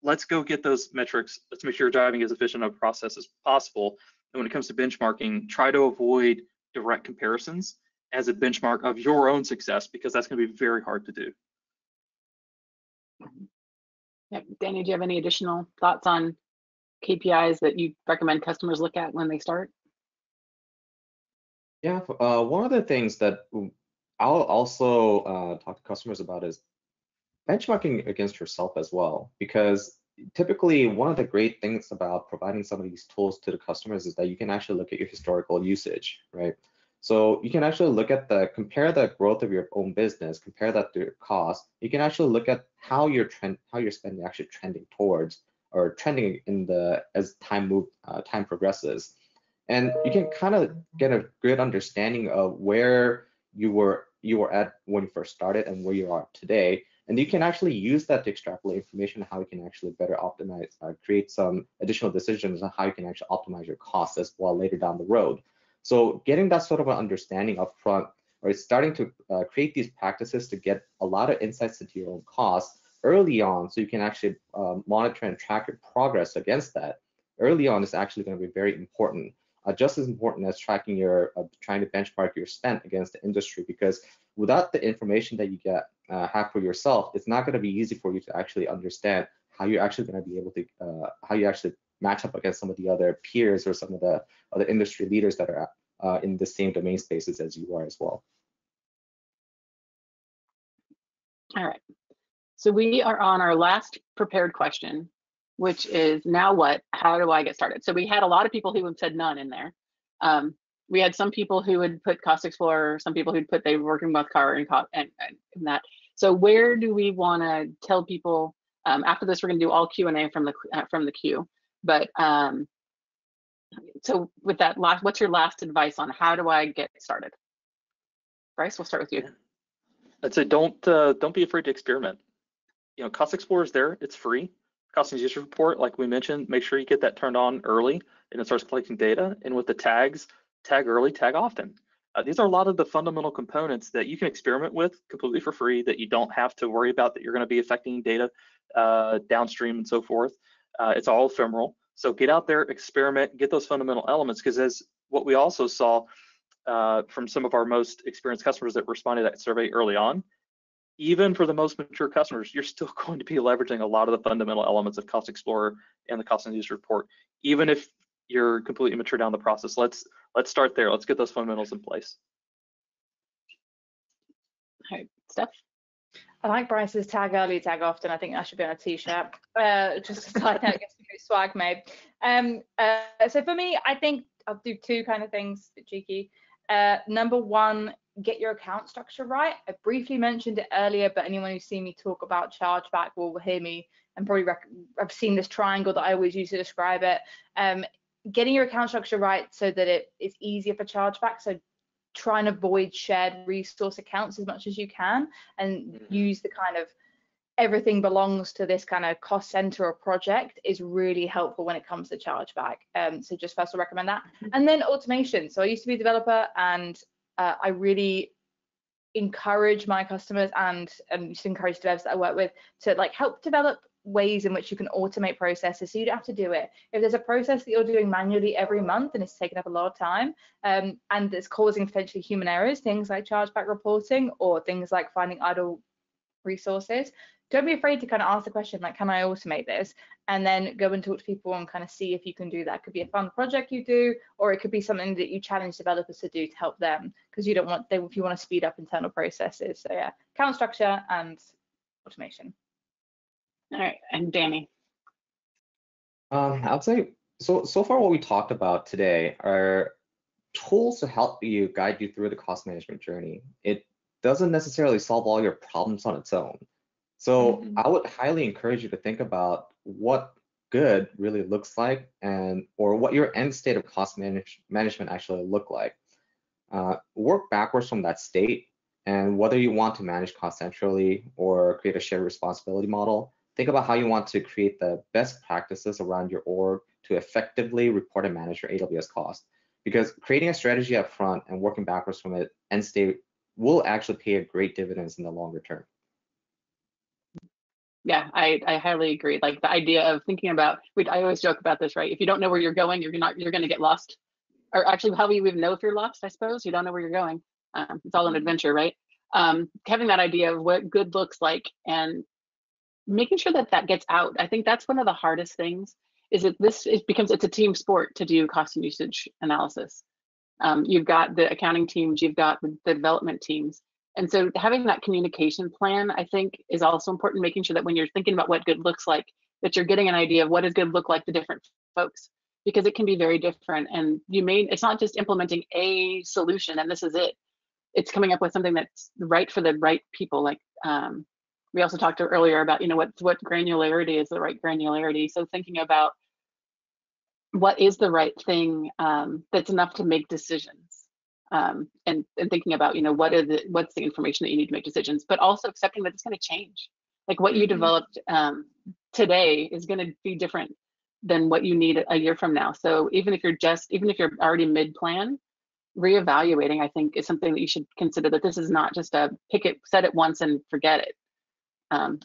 let's go get those metrics. Let's make sure you're driving as efficient of a process as possible. And when it comes to benchmarking, try to avoid direct comparisons as a benchmark of your own success, because that's going to be very hard to do. Yep. Danny, do you have any additional thoughts on KPIs that you recommend customers look at when they start? Yeah, one of the things that I'll also talk to customers about is benchmarking against yourself as well, because typically one of the great things about providing some of these tools to the customers is that you can actually look at your historical usage, right? So you can actually look at compare the growth of your own business, compare that to your cost. You can actually look at how your spending actually trending towards, or trending as time progresses. And you can kind of get a good understanding of where you were at when you first started and where you are today. And you can actually use that to extrapolate information on how you can actually better optimize, create some additional decisions on how you can actually optimize your costs as well later down the road. So getting that sort of an understanding up front, or starting to create these practices to get a lot of insights into your own costs early on, so you can actually monitor and track your progress against that early on, is actually going to be very important. just as important as tracking your trying to benchmark your spend against the industry, because without the information that you get have for yourself, it's not going to be easy for you to actually understand how you're actually going to be able to how you actually match up against some of the other peers or some of the other industry leaders that are in the same domain spaces as you are as well. All right. So we are on our last prepared question, which is now what? How do I get started? So we had a lot of people who had said none in there. We had some people who would put Cost Explorer, some people who'd put they were working with car and that. So where do we want to tell people? After this, we're going to do all Q&A from the queue. But so with that last, what's your last advice on how do I get started? Bryce, we'll start with you. I'd say don't be afraid to experiment. You know, Cost Explorer is there, it's free. Cost and User Report, like we mentioned, make sure you get that turned on early and it starts collecting data. And with the tags, tag early, tag often. These are a lot of the fundamental components that you can experiment with completely for free, that you don't have to worry about that you're going to be affecting data downstream and so forth. It's all ephemeral. So get out there, experiment, get those fundamental elements, because as what we also saw from some of our most experienced customers that responded to that survey early on, even for the most mature customers, you're still going to be leveraging a lot of the fundamental elements of Cost Explorer and the Cost and User Report, even if you're completely mature down the process. Let's start there. Let's get those fundamentals in place. All right, Steph? I like Bryce's tag early, tag often. I think that should be on a t-shirt. Just a side note, I guess we go swag made. So for me, I think I'll do two kind of things, a bit cheeky. Number one, get your account structure right. I briefly mentioned it earlier, but anyone who's seen me talk about chargeback will hear me and probably I've seen this triangle that I always use to describe it. Getting your account structure right so that it is easier for chargeback. So try and avoid shared resource accounts as much as you can, and use the kind of everything belongs to this kind of cost center or project is really helpful when it comes to chargeback. So just first I'll recommend that. And then automation. So I used to be a developer, and I really encourage my customers and just encourage devs that I work with to like help develop ways in which you can automate processes so you don't have to do it. If there's a process that you're doing manually every month and it's taking up a lot of time and it's causing potentially human errors, things like chargeback reporting or things like finding idle resources, don't be afraid to kind of ask the question, like, can I automate this? And then go and talk to people and kind of see if you can do that. It could be a fun project you do, or it could be something that you challenge developers to do to help them, because you don't want, if you want to speed up internal processes. So yeah, account structure and automation. All right, and Danny. I would say, so far what we talked about today are tools to help you guide you through the cost management journey. It doesn't necessarily solve all your problems on its own. So I would highly encourage you to think about what good really looks like, or what your end state of cost management actually look like. Work backwards from that state, and whether you want to manage cost centrally or create a shared responsibility model, think about how you want to create the best practices around your org to effectively report and manage your AWS cost. Because creating a strategy up front and working backwards from it end state will actually pay a great dividends in the longer term. Yeah, I highly agree. Like the idea of thinking about, I always joke about this, right? If you don't know where you're going, you're going to get lost. Or actually, how do you even know if you're lost? I suppose you don't know where you're going. It's all an adventure, right? Having that idea of what good looks like and making sure that gets out. I think that's one of the hardest things. Is that it's a team sport to do cost and usage analysis. You've got the accounting teams, you've got the development teams. And so having that communication plan, I think, is also important, making sure that when you're thinking about what good looks like, that you're getting an idea of what does good look like to different folks, because it can be very different. And it's not just implementing a solution and this is it. It's coming up with something that's right for the right people. Like we also talked earlier about, what granularity is the right granularity. So thinking about what is the right thing that's enough to make decisions. And thinking about, what's the information that you need to make decisions, but also accepting that it's going to change. Like what you developed today is going to be different than what you need a year from now. So even if you're already mid-plan, reevaluating, I think, is something that you should consider, that this is not just a set it once and forget it.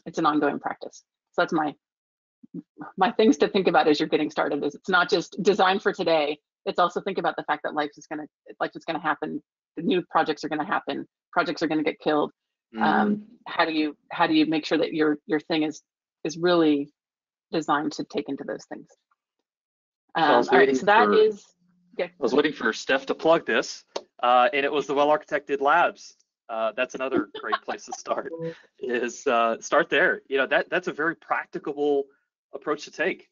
It's an ongoing practice. So that's my things to think about as you're getting started. Is it's not just design for today, it's also think about the fact that life is gonna happen. The new projects are gonna happen. Projects are gonna get killed. How do you make sure that your thing is really designed to take into those things? All right, so that is. I was waiting for Steph to plug this, and it was the well-architected labs. That's another great place to start. Is start there. You know, that's a very practicable approach to take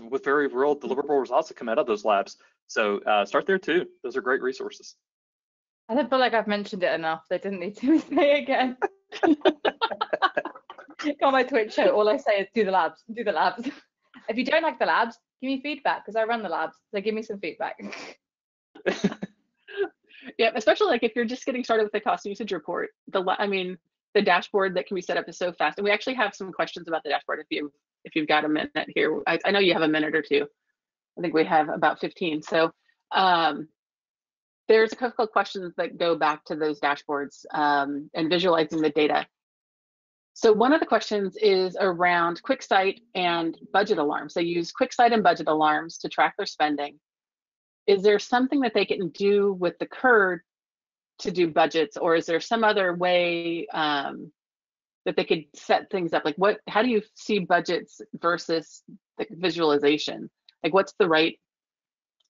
with very real deliverable results that come out of those labs. So start there too. Those are great resources. I don't feel like I've mentioned it enough. They didn't need to say it again. On my Twitch show, all I say is do the labs, do the labs. If you don't like the labs, give me feedback because I run the labs. So give me some feedback. Yeah, especially like if you're just getting started with the cost usage report. The dashboard that can be set up is so fast. And we actually have some questions about the dashboard if you've got a minute here. I know you have a minute or two. I think we have about 15. So there's a couple of questions that go back to those dashboards and visualizing the data. So one of the questions is around QuickSight and budget alarms. They use QuickSight and budget alarms to track their spending. Is there something that they can do with the CURD to do budgets, or is there some other way that they could set things up? Like how do you see budgets versus the visualization? Like what's the right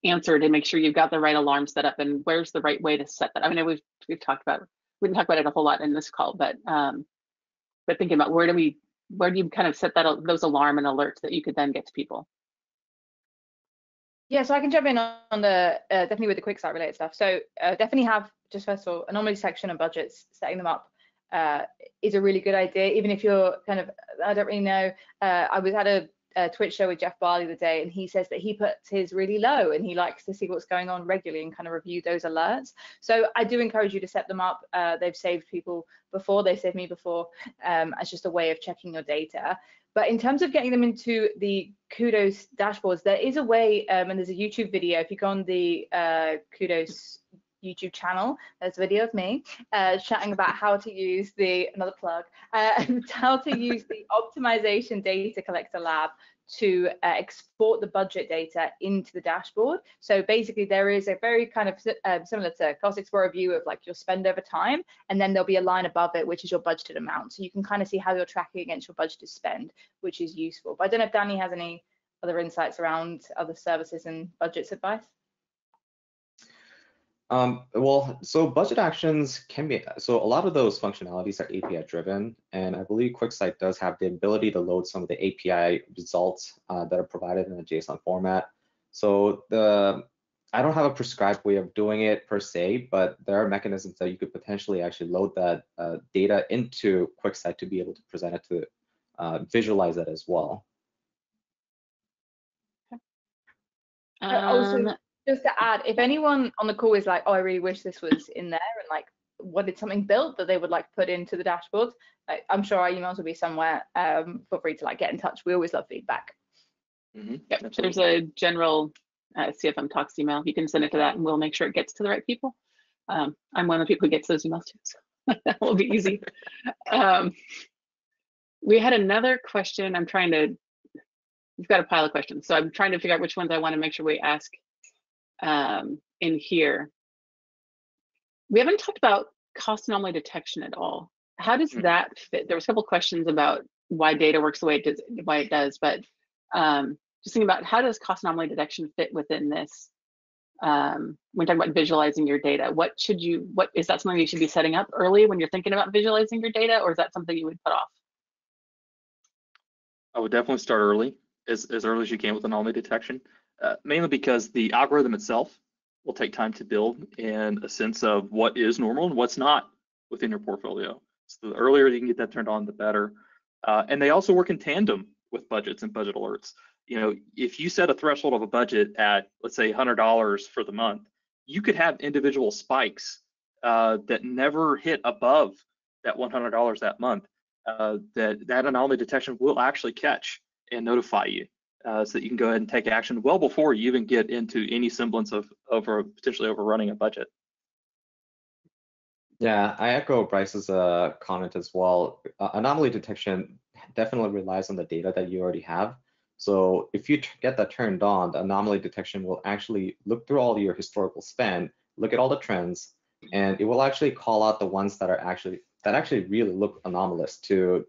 answer to make sure you've got the right alarm set up, and where's the right way to set that? I mean, we've talked about it. We didn't talk about it a whole lot in this call, but thinking about where do you kind of set those alarm and alerts that you could then get to people? Yeah, so I can jump in on the definitely with the QuickSight related stuff. So definitely have, just first of all, anomaly detection and budgets, setting them up is a really good idea. Even if you're kind of, I don't really know, I was at a Twitch show with Jeff Barley the day, and he says that he puts his really low and he likes to see what's going on regularly and kind of review those alerts. So I do encourage you to set them up. They've saved people before, they saved me before, as just a way of checking your data. But in terms of getting them into the Kudos dashboards, there is a way, and there's a YouTube video. If you go on the Kudos YouTube channel, there's a video of me chatting about how to use another plug, how to use the optimization data collector lab to export the budget data into the dashboard. So basically there is a very kind of similar to Cost Explorer view of like your spend over time, and then there'll be a line above it, which is your budgeted amount. So you can kind of see how you're tracking against your budgeted spend, which is useful. But I don't know if Danny has any other insights around other services and budgets advice. Well, so budget actions can be, so a lot of those functionalities are API driven, and I believe QuickSight does have the ability to load some of the API results that are provided in a JSON format. So I don't have a prescribed way of doing it per se, but there are mechanisms that you could potentially actually load that data into QuickSight to be able to present it to visualize it as well. Also, just to add, if anyone on the call is like, oh, I really wish this was in there and like wanted something built that they would like put into the dashboards, I'm sure our emails will be somewhere. Feel free to like get in touch. We always love feedback. Yep, there's a general CFM Talks email. You can send it to that and we'll make sure it gets to the right people. I'm one of the people who gets those emails too, so that will be easy. We had another question. We've got a pile of questions, so I'm trying to figure out which ones I want to make sure we ask in here. We haven't talked about cost anomaly detection at all. How does that fit? There was a couple questions about why data works the way it does, but just thinking about how does cost anomaly detection fit within this? When talking about visualizing your data, what is that something you should be setting up early when you're thinking about visualizing your data, or is that something you would put off? I would definitely start early, as early as you can with anomaly detection, mainly because the algorithm itself will take time to build and a sense of what is normal and what's not within your portfolio. So the earlier you can get that turned on, the better. And they also work in tandem with budgets and budget alerts. You know, if you set a threshold of a budget at, let's say, $100 for the month, you could have individual spikes that never hit above that $100 that month. That anomaly detection will actually catch and notify you, so that you can go ahead and take action well before you even get into any semblance of potentially overrunning a budget. Yeah, I echo Bryce's comment as well. Anomaly detection definitely relies on the data that you already have. So if you get that turned on, the anomaly detection will actually look through all your historical spend, look at all the trends, and it will actually call out the ones that actually really look anomalous to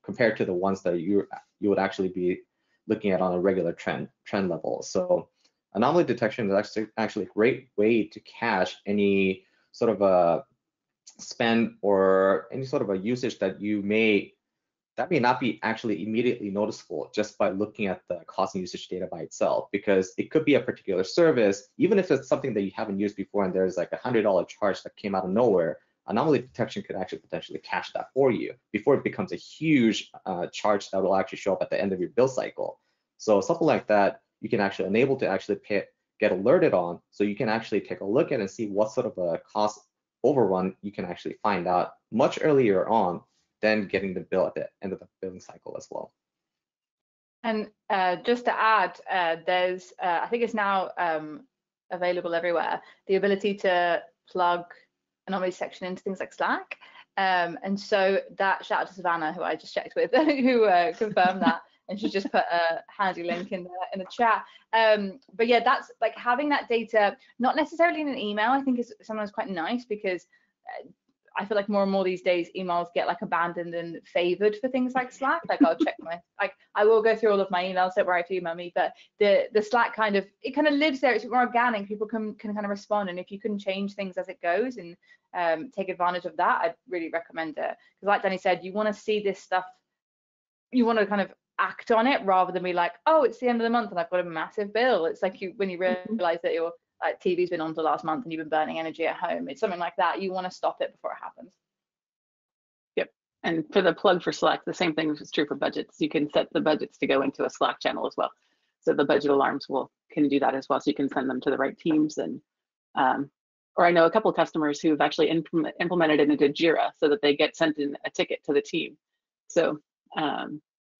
compared to the ones that you would actually be looking at on a regular trend level. So anomaly detection is actually a great way to catch any sort of a spend or any sort of a usage that may not be actually immediately noticeable just by looking at the cost and usage data by itself, because it could be a particular service, even if it's something that you haven't used before and there's like $100 charge that came out of nowhere. Anomaly detection could actually potentially catch that for you before it becomes a huge charge that will actually show up at the end of your bill cycle. So something like that, you can actually enable to actually get alerted on, so you can actually take a look at and see what sort of a cost overrun you can actually find out much earlier on than getting the bill at the end of the billing cycle as well. And just to add, there's, I think it's now available everywhere, the ability to plug Anomaly detection into things like Slack. And so that, shout out to Savannah, who I just checked with, who confirmed that. And she just put a handy link in the chat. But yeah, that's like having that data, not necessarily in an email, I think is sometimes quite nice, because I feel like more and more these days emails get like abandoned and favored for things like Slack. Like I'll check I will go through all of my emails, don't worry if you email me, but the Slack kind of lives there. It's more organic. People can kind of respond, and if you can change things as it goes and take advantage of that, I'd really recommend it. Because like Danny said, you want to see this stuff, you want to kind of act on it rather than be like, oh, it's the end of the month and I've got a massive bill. It's like when you realize that your TV's been on for the last month and you've been burning energy at home. It's something like that. You want to stop it before it happens. Yep. And for the plug for Slack, the same thing is true for budgets. You can set the budgets to go into a Slack channel as well. So the budget alarms can do that as well. So you can send them to the right teams. And or I know a couple of customers who've actually implemented it into Jira so that they get sent in a ticket to the team. So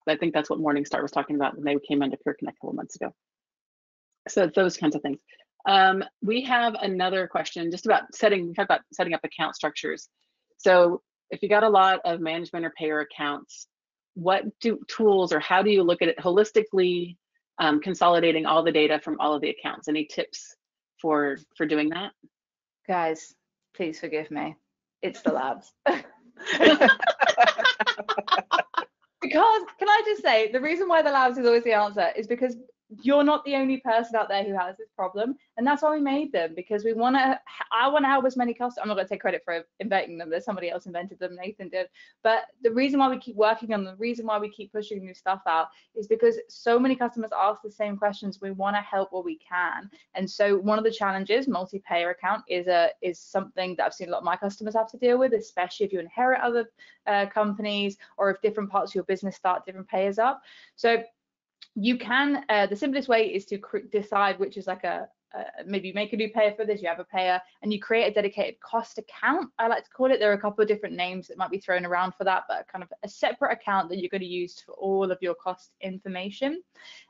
I think that's what Morningstar was talking about when they came into Pure Connect a couple months ago. So those kinds of things. We have another question just about we talked about setting up account structures. So if you got a lot of management or payer accounts, what tools or how do you look at it holistically, consolidating all the data from all of the accounts? Any tips for doing that? Guys, please forgive me. It's the labs. Because can I just say, the reason why the labs is always the answer is because you're not the only person out there who has this problem, and that's why we made them, because I want to help as many customers. I'm not going to take credit for inventing them. There's somebody else invented them, Nathan did. But the reason why we keep working on them, the reason why we keep pushing new stuff out is because so many customers ask the same questions. We want to help where we can. And so one of the challenges, multi-payer account, is something that I've seen a lot of my customers have to deal with, especially if you inherit other companies or if different parts of your business start different payers up. So you can, the simplest way is to decide which is like maybe you make a new payer for this, you have a payer, and you create a dedicated cost account, I like to call it. There are a couple of different names that might be thrown around for that, but kind of a separate account that you're going to use for all of your cost information.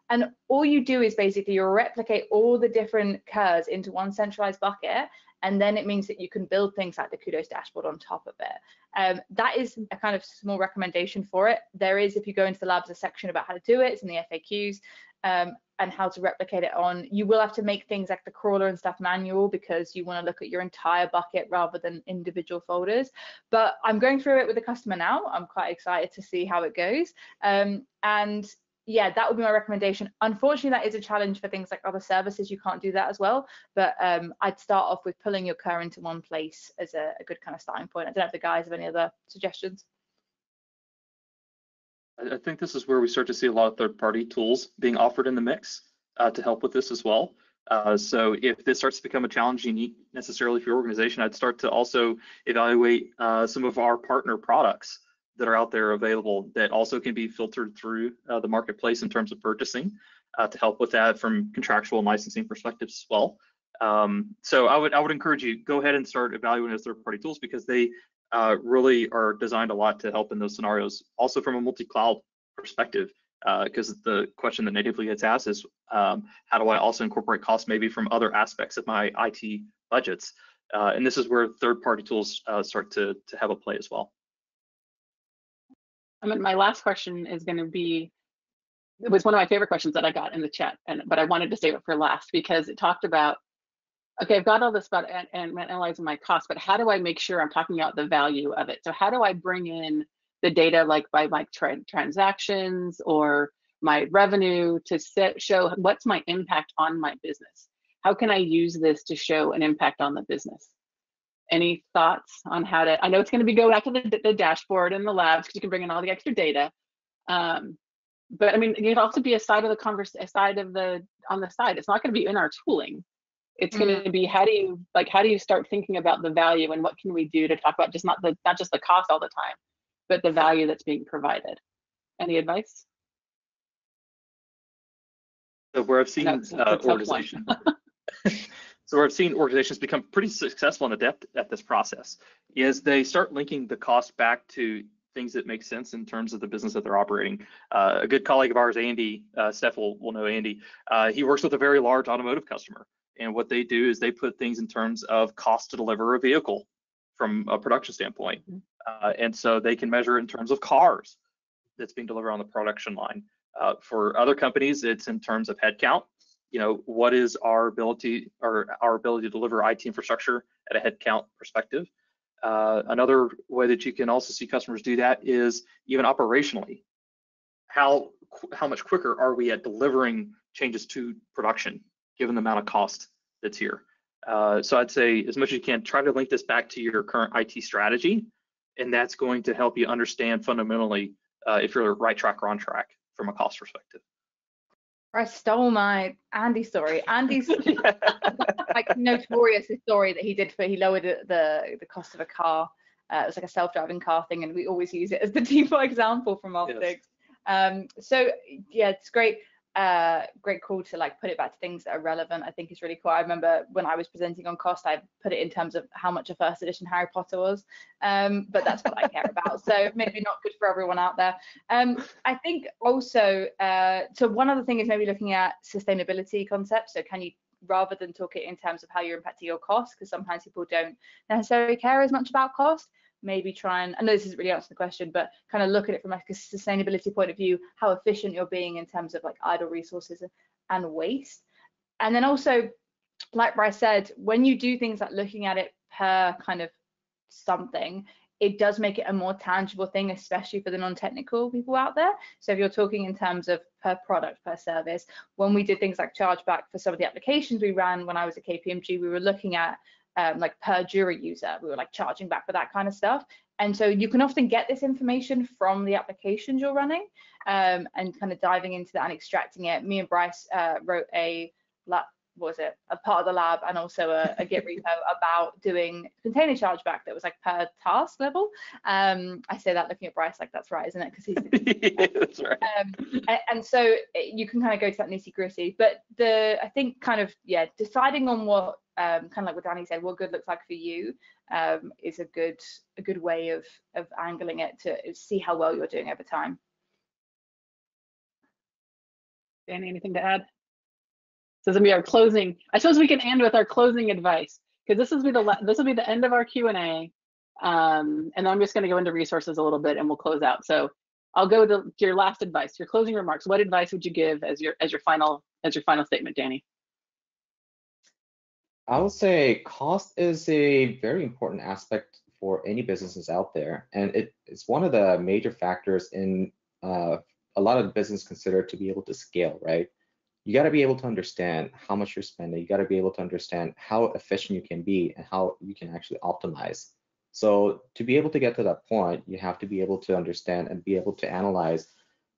And all you do is basically you replicate all the different CURs into one centralized bucket, and then it means that you can build things like the Kudos dashboard on top of it. That is a kind of small recommendation for it. There is, if you go into the labs, a section about how to do it. It's in the FAQs, and how to replicate it on. You will have to make things like the crawler and stuff manual, because you want to look at your entire bucket rather than individual folders. But I'm going through it with the customer now. I'm quite excited to see how it goes. And yeah, that would be my recommendation. Unfortunately, that is a challenge for things like other services. You can't do that as well. But I'd start off with pulling your CUR into one place as a good kind of starting point. I don't know if the guys have any other suggestions. I think this is where we start to see a lot of third-party tools being offered in the mix to help with this as well. So if this starts to become a challenge unique necessarily for your organization, I'd start to also evaluate some of our partner products that are out there available that also can be filtered through the marketplace in terms of purchasing to help with that from contractual and licensing perspectives as well. So I would encourage you, go ahead and start evaluating those third-party tools, because they really are designed a lot to help in those scenarios. Also from a multi-cloud perspective, because the question that natively gets asked is, how do I also incorporate costs maybe from other aspects of my IT budgets? And this is where third-party tools start to have a play as well. I mean, my last question is going to be, it was one of my favorite questions that I got in the chat, but I wanted to save it for last because it talked about, okay, I've got all this about and analyzing my costs, but how do I make sure I'm talking about the value of it? So how do I bring in the data, like by my transactions or my revenue, to show what's my impact on my business? How can I use this to show an impact on the business? Any thoughts on how to? I know it's going to be go back to the dashboard and the labs because you can bring in all the extra data. But I mean, it could also be a side of the on the side. It's not going to be in our tooling. It's going to be how do you start thinking about the value and what can we do to talk about just not just the cost all the time, but the value that's being provided. Any advice? So where I've seen organizations, so where I've seen organizations become pretty successful and adept at this process is they start linking the cost back to things that make sense in terms of the business that they're operating. A good colleague of ours, Andy, Steph will know Andy, he works with a very large automotive customer. And what they do is they put things in terms of cost to deliver a vehicle from a production standpoint. And so they can measure it in terms of cars that's being delivered on the production line. For other companies, it's in terms of headcount. You know, what is our ability to deliver IT infrastructure at a headcount perspective? Another way that you can also see customers do that is even operationally. How much quicker are we at delivering changes to production, given the amount of cost that's here? So I'd say as much as you can, try to link this back to your current IT strategy, and that's going to help you understand fundamentally if you're right track or on track from a cost perspective. I stole my Andy story. Andy's like notorious story that he did for, he lowered the cost of a car. It was like a self-driving car thing, and we always use it as the default example from optics. Yes. So yeah, it's great. Great call to like put it back to things that are relevant. I think it's really cool. I remember when I was presenting on cost, I put it in terms of how much a first edition Harry Potter was, but that's what I care about. So maybe not good for everyone out there. I think also, so one other thing is maybe looking at sustainability concepts. So can you, rather than talk it in terms of how you're impacting your costs, because sometimes people don't necessarily care as much about cost, maybe try and, I know this isn't really answering the question, but kind of look at it from like a sustainability point of view, how efficient you're being in terms of like idle resources and waste. And then also, like Bryce said, when you do things like looking at it per kind of something, it does make it a more tangible thing, especially for the non-technical people out there. So if you're talking in terms of per product, per service, when we did things like chargeback for some of the applications we ran when I was at KPMG, we were looking at like per jury user, we were like charging back for that kind of stuff. And so you can often get this information from the applications you're running, and kind of diving into that and extracting it. Me and Bryce wrote a part of the lab and also a Git repo about doing container chargeback that was like per task level. I say that looking at Bryce like that's right, isn't it? Because he's yeah, that's right. And so you can kind of go to that nitty gritty. But I think kind of, yeah, deciding on what kind of like what Danny said, what good looks like for you is a good way of angling it to see how well you're doing over time. Danny, anything to add? This will be our closing. I suppose we can end with our closing advice, because this will be the end of our Q&A, and then I'm just going to go into resources a little bit and we'll close out. So I'll go to your last advice, your closing remarks. What advice would you give as your final statement, Danny? I would say cost is a very important aspect for any businesses out there, and it's one of the major factors in a lot of the business consider to be able to scale, right? You got to be able to understand how much you're spending. You got to be able to understand how efficient you can be and how you can actually optimize. So to be able to get to that point, you have to be able to understand and be able to analyze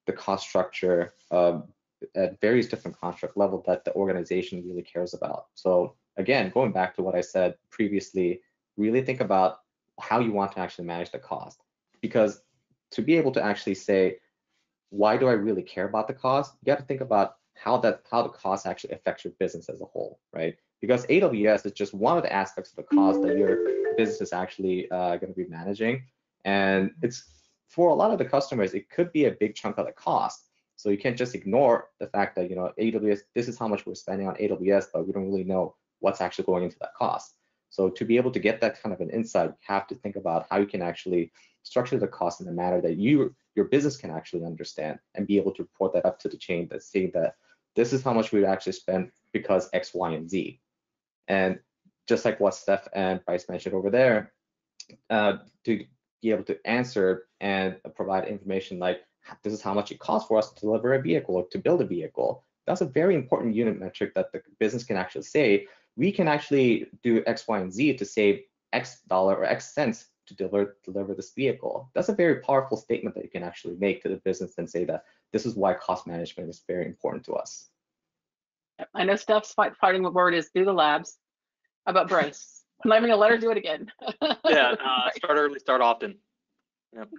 the cost structure at various different construct levels that the organization really cares about. So again, going back to what I said previously, really think about how you want to actually manage the cost. Because to be able to actually say, why do I really care about the cost? You got to think about how the cost actually affects your business as a whole, right? Because AWS is just one of the aspects of the cost that your business is actually going to be managing. And it's, for a lot of the customers, it could be a big chunk of the cost. So you can't just ignore the fact that, you know, AWS, this is how much we're spending on AWS, but we don't really know what's actually going into that cost. So to be able to get that kind of an insight, you have to think about how you can actually structure the cost in a manner that your business can actually understand and be able to report that up to the chain that say that this is how much we actually spent because X, Y, and Z. And just like what Steph and Bryce mentioned over there, to be able to answer and provide information like this is how much it costs for us to deliver a vehicle or to build a vehicle. That's a very important unit metric that the business can actually say, we can actually do X, Y, and Z to save X dollar or X cents to deliver this vehicle. That's a very powerful statement that you can actually make to the business and say that this is why cost management is very important to us. I know Steph's fighting word is do the labs. How about Bryce? I'm not even gonna let her do it again. Yeah, start early, start often. Yep.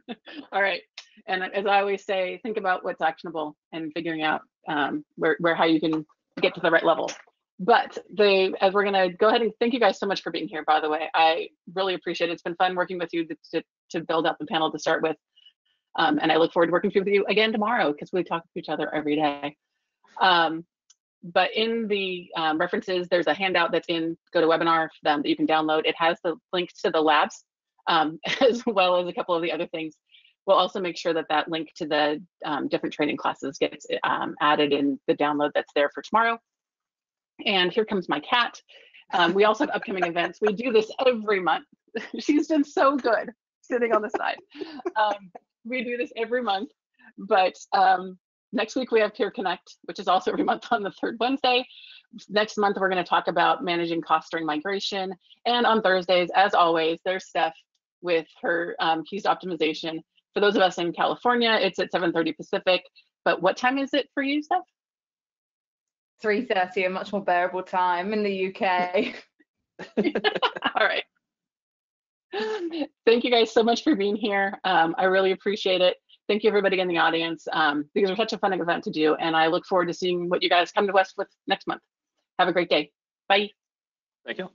All right. And as I always say, think about what's actionable and figuring out how you can get to the right level. But as we're gonna go ahead and thank you guys so much for being here, by the way. I really appreciate it. It's been fun working with you to build up the panel to start with. And I look forward to working with you again tomorrow because we talk to each other every day. But in the references, there's a handout that's in GoToWebinar that you can download. It has the links to the labs as well as a couple of the other things. We'll also make sure that that link to the different training classes gets added in the download that's there for tomorrow. And here comes my cat. We also have upcoming events. We do this every month. She's been so good sitting on the side. We do this every month, but next week we have Peer Connect, which is also every month on the third Wednesday. Next month, we're going to talk about managing cost during migration. And on Thursdays, as always, there's Steph with her keys to optimization. For those of us in California, it's at 7:30 Pacific. But what time is it for you, Steph? 3:30, a much more bearable time in the UK. All right. Thank you guys so much for being here. I really appreciate it. Thank you, everybody in the audience. These are such a fun event to do, and I look forward to seeing what you guys come to West with next month. Have a great day. Bye. Thank you.